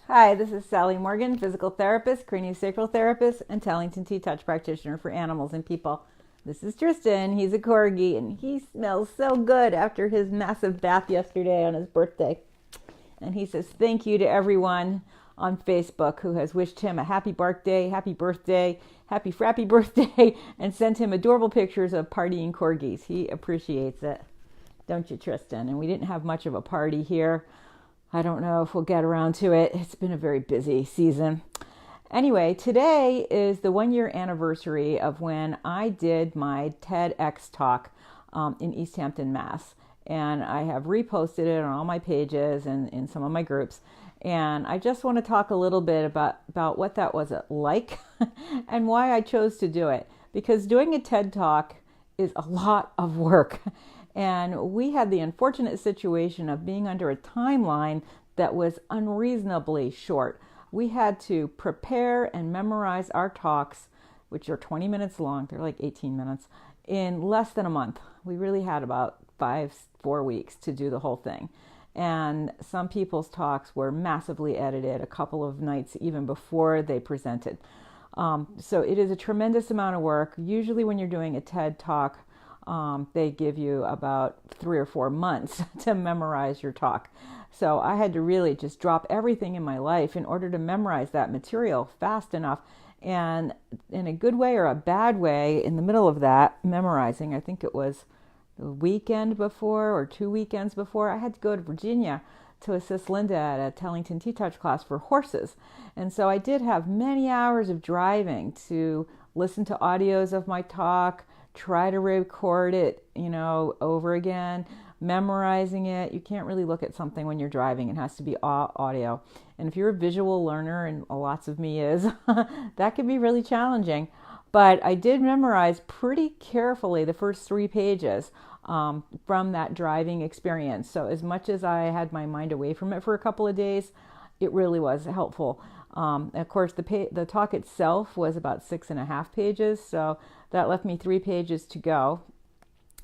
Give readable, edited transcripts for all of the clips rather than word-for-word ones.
Hi, this is Sally Morgan, physical therapist, craniosacral therapist, and Tellington Tea Touch practitioner for animals and people. This is Tristan. He's a Corgi, and he smells so good after his massive bath yesterday on his birthday. And he says thank you to everyone on Facebook who has wished him a happy birthday, happy frappy birthday, and sent him adorable pictures of partying Corgis. He appreciates it. Don't you, Tristan? And we didn't have much of a party here. I don't know if we'll get around to it. It's been a very busy season. Anyway, today is the 1-year anniversary of when I did my TEDx talk in East Hampton, Mass. And I have reposted it on all my pages and in some of my groups. And I just want to talk a little bit about what that was like and why I chose to do it. Because doing a TED talk is a lot of work. And we had the unfortunate situation of being under a timeline that was unreasonably short. We had to prepare and memorize our talks, which are 20 minutes long, they're like 18 minutes, in less than a month. We really had about 4 weeks to do the whole thing. And some people's talks were massively edited a couple of nights even before they presented. So it is a tremendous amount of work. Usually when you're doing a TED talk, they give you about 3 or 4 months to memorize your talk. So I had to really just drop everything in my life in order to memorize that material fast enough. And in a good way or a bad way, in the middle of that memorizing, I think it was the weekend before or 2 weekends before, I had to go to Virginia to assist Linda at a Tellington Tea Touch class for horses. And so I did have many hours of driving to listen to audios of my talk, try to record it, over again, memorizing it. You can't really look at something when you're driving. It has to be audio. And if you're a visual learner, and lots of me is, that can be really challenging. But I did memorize pretty carefully the first 3 pages from that driving experience. So as much as I had my mind away from it for a couple of days, it really was helpful. Of course, the talk itself was about 6.5 pages, so that left me 3 pages to go.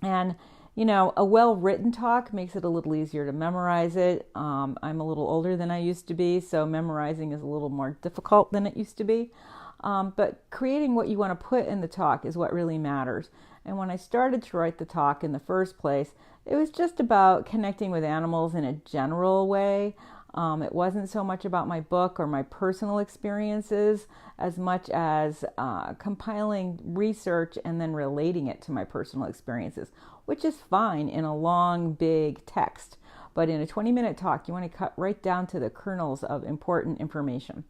And, a well-written talk makes it a little easier to memorize it. I'm a little older than I used to be, so memorizing is a little more difficult than it used to be. But creating what you want to put in the talk is what really matters. And when I started to write the talk in the first place, it was just about connecting with animals in a general way. It wasn't so much about my book or my personal experiences as much as compiling research and then relating it to my personal experiences, which is fine in a long, big text. But in a 20-minute talk, you want to cut right down to the kernels of important information.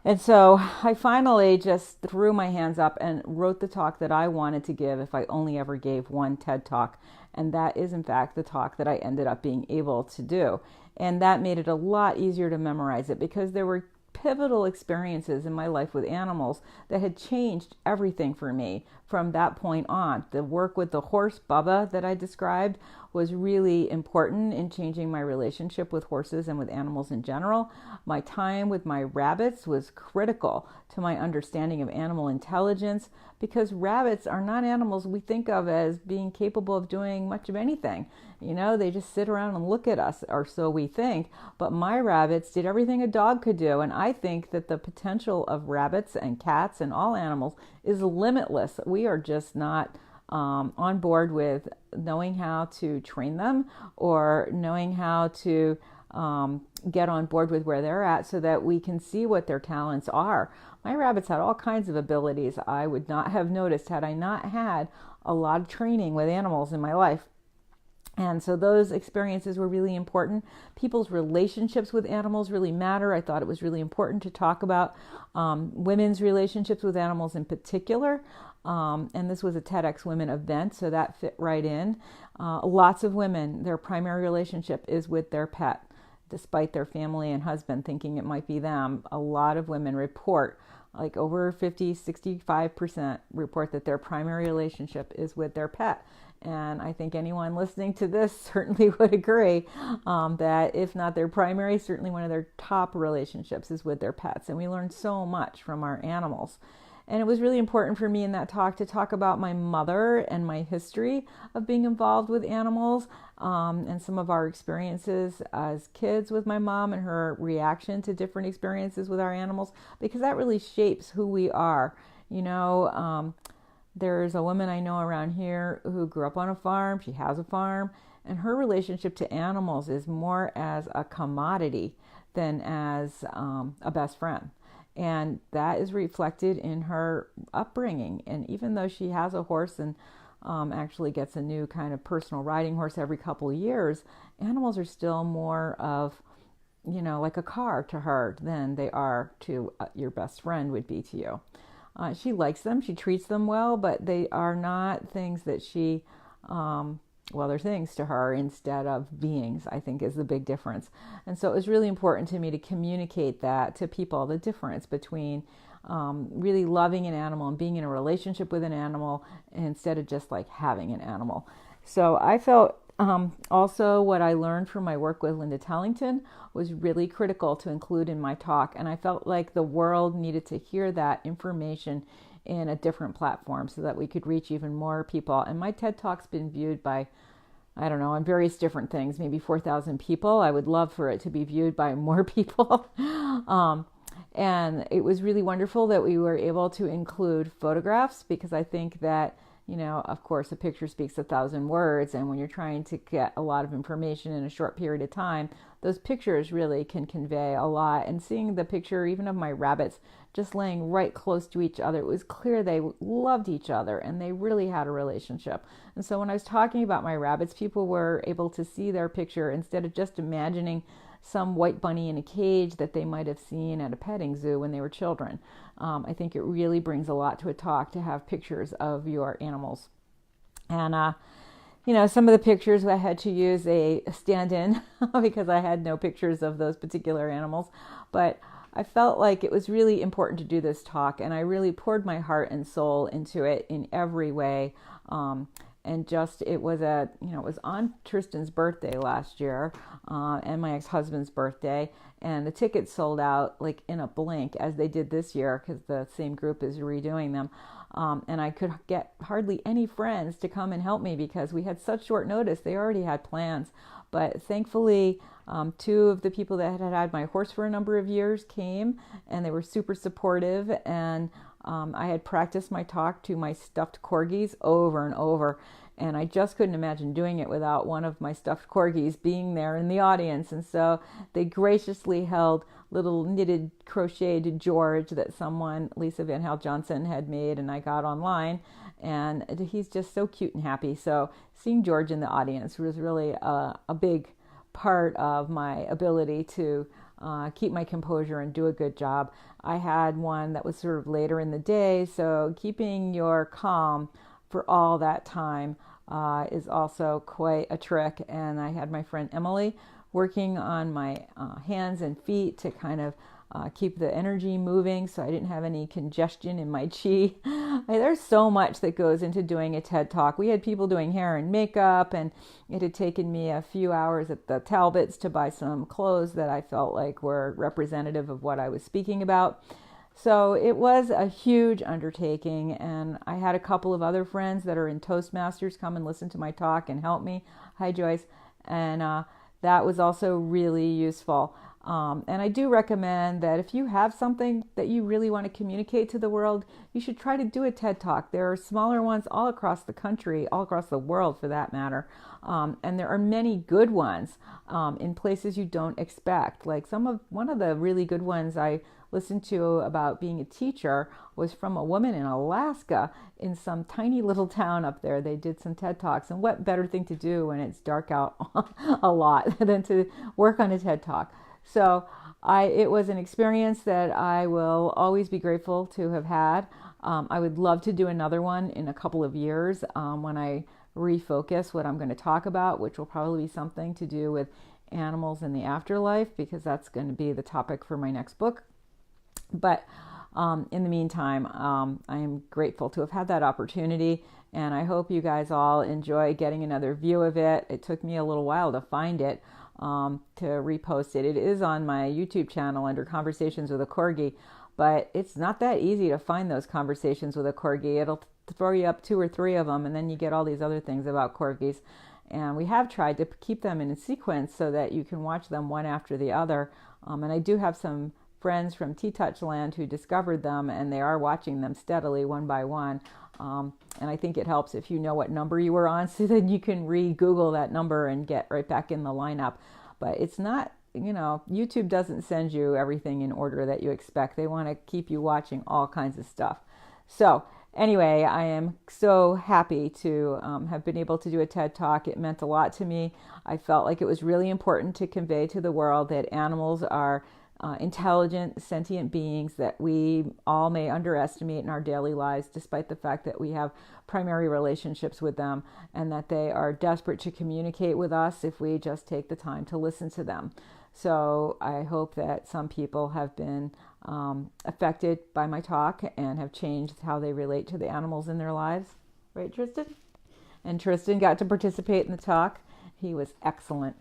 And so I finally just threw my hands up and wrote the talk that I wanted to give if I only ever gave one TED talk. And that is, in fact, the talk that I ended up being able to do. And that made it a lot easier to memorize it because there were pivotal experiences in my life with animals that had changed everything for me from that point on. The work with the horse, Bubba, that I described was really important in changing my relationship with horses and with animals in general. My time with my rabbits was critical to my understanding of animal intelligence because rabbits are not animals we think of as being capable of doing much of anything. They just sit around and look at us, or so we think. But my rabbits did everything a dog could do, and I think that the potential of rabbits and cats and all animals is limitless. We are just not on board with knowing how to train them or knowing how to get on board with where they're at so that we can see what their talents are. My rabbits had all kinds of abilities I would not have noticed had I not had a lot of training with animals in my life. And so those experiences were really important. People's relationships with animals really matter. I thought it was really important to talk about women's relationships with animals in particular. And this was a TEDx Women event, so that fit right in. Lots of women, their primary relationship is with their pet, despite their family and husband thinking it might be them. A lot of women report, like over 65% report that their primary relationship is with their pet. And I think anyone listening to this certainly would agree that if not their primary, certainly one of their top relationships is with their pets. And we learn so much from our animals. And it was really important for me in that talk to talk about my mother and my history of being involved with animals, and some of our experiences as kids with my mom and her reaction to different experiences with our animals, because that really shapes who we are. There's a woman I know around here who grew up on a farm. She has a farm, and her relationship to animals is more as a commodity than as a best friend. And that is reflected in her upbringing. And even though she has a horse and actually gets a new kind of personal riding horse every couple of years, animals are still more of, like a car to her than they are to your best friend would be to you. She likes them, she treats them well, but they are not things that she, they're things to her instead of beings, I think is the big difference. And so it was really important to me to communicate that to people, the difference between really loving an animal and being in a relationship with an animal instead of just like having an animal. So I felt also what I learned from my work with Linda Tellington was really critical to include in my talk. And I felt like the world needed to hear that information in a different platform so that we could reach even more people. And my TED Talk's been viewed by, I don't know, on various different things, maybe 4,000 people. I would love for it to be viewed by more people. And it was really wonderful that we were able to include photographs, because I think that, of course, a picture speaks 1,000 words. And when you're trying to get a lot of information in a short period of time, those pictures really can convey a lot. And seeing the picture, even of my rabbits, just laying right close to each other, it was clear they loved each other and they really had a relationship. And so when I was talking about my rabbits, people were able to see their picture instead of just imagining some white bunny in a cage that they might have seen at a petting zoo when they were children. I think it really brings a lot to a talk to have pictures of your animals. And, some of the pictures I had to use a stand-in because I had no pictures of those particular animals. But I felt like it was really important to do this talk, and I really poured my heart and soul into it in every way. And it was on Tristan's birthday last year, and my ex-husband's birthday, and the tickets sold out like in a blink, as they did this year, because the same group is redoing them. And I could get hardly any friends to come and help me because we had such short notice. They already had plans. But thankfully, two of the people that had had my horse for a number of years came, and they were super supportive. And I had practiced my talk to my stuffed corgis over and over. And I just couldn't imagine doing it without one of my stuffed corgis being there in the audience. And so they graciously held little knitted crocheted George that someone, Lisa Van Hal Johnson, had made and I got online. And he's just so cute and happy. So seeing George in the audience was really a big part of my ability to keep my composure and do a good job. I had one that was sort of later in the day. So keeping your calm for all that time is also quite a trick. And I had my friend Emily working on my hands and feet to kind of keep the energy moving so I didn't have any congestion in my chi. There's so much that goes into doing a TED Talk. We had people doing hair and makeup, and it had taken me a few hours at the Talbots to buy some clothes that I felt like were representative of what I was speaking about. So it was a huge undertaking, and I had a couple of other friends that are in Toastmasters come and listen to my talk and help me. Hi, Joyce. And that was also really useful. And I do recommend that if you have something that you really want to communicate to the world, you should try to do a TED Talk. There are smaller ones all across the country, all across the world for that matter. And there are many good ones in places you don't expect. Like one of the really good ones I listened to about being a teacher was from a woman in Alaska in some tiny little town up there. They did some TED Talks, and what better thing to do when it's dark out a lot than to work on a TED Talk. So it was an experience that I will always be grateful to have had. I would love to do another one in a couple of years when I refocus what I'm going to talk about, which will probably be something to do with animals in the afterlife, because that's going to be the topic for my next book. But in the meantime, I am grateful to have had that opportunity, and I hope you guys all enjoy getting another view of it. It took me a little while to find it, to repost it. It is on my YouTube channel under Conversations with a Corgi, but it's not that easy to find those Conversations with a Corgi. It'll throw you up 2 or 3 of them, and then you get all these other things about corgis. And we have tried to keep them in a sequence so that you can watch them one after the other. And I do have some friends from T-Touch Land who discovered them, and they are watching them steadily one by one. And I think it helps if you know what number you were on, so then you can re-Google that number and get right back in the lineup. But it's not, YouTube doesn't send you everything in order that you expect. They want to keep you watching all kinds of stuff. So anyway, I am so happy to have been able to do a TED Talk. It meant a lot to me. I felt like it was really important to convey to the world that animals are intelligent, sentient beings that we all may underestimate in our daily lives, despite the fact that we have primary relationships with them, and that they are desperate to communicate with us if we just take the time to listen to them. So I hope that some people have been affected by my talk and have changed how they relate to the animals in their lives. Right, Tristan? And Tristan got to participate in the talk. He was excellent.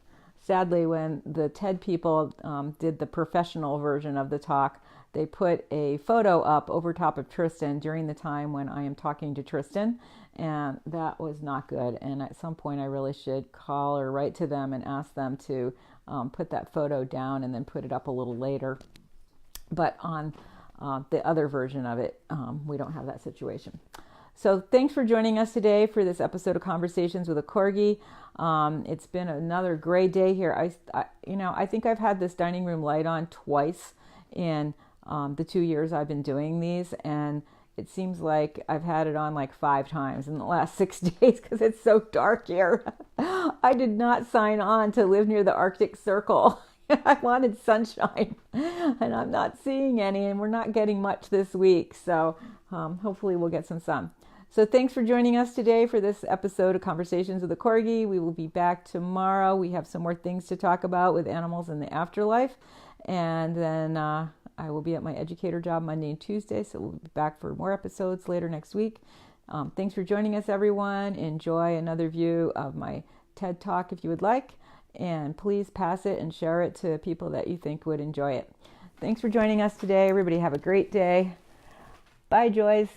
Sadly, when the TED people did the professional version of the talk, they put a photo up over top of Tristan during the time when I am talking to Tristan, and that was not good. And at some point, I really should call or write to them and ask them to put that photo down and then put it up a little later. But on the other version of it, we don't have that situation. So thanks for joining us today for this episode of Conversations with a Corgi. It's been another great day here. I think I've had this dining room light on twice in the 2 years I've been doing these, and it seems like I've had it on like 5 times in the last 6 days because it's so dark here. I did not sign on to live near the Arctic Circle. I wanted sunshine, and I'm not seeing any, and we're not getting much this week. So hopefully we'll get some sun. So thanks for joining us today for this episode of Conversations with a Corgi. We will be back tomorrow. We have some more things to talk about with animals in the afterlife. And then I will be at my educator job Monday and Tuesday. So we'll be back for more episodes later next week. Thanks for joining us, everyone. Enjoy another view of my TED Talk if you would like. And please pass it and share it to people that you think would enjoy it. Thanks for joining us today. Everybody have a great day. Bye, Joyce.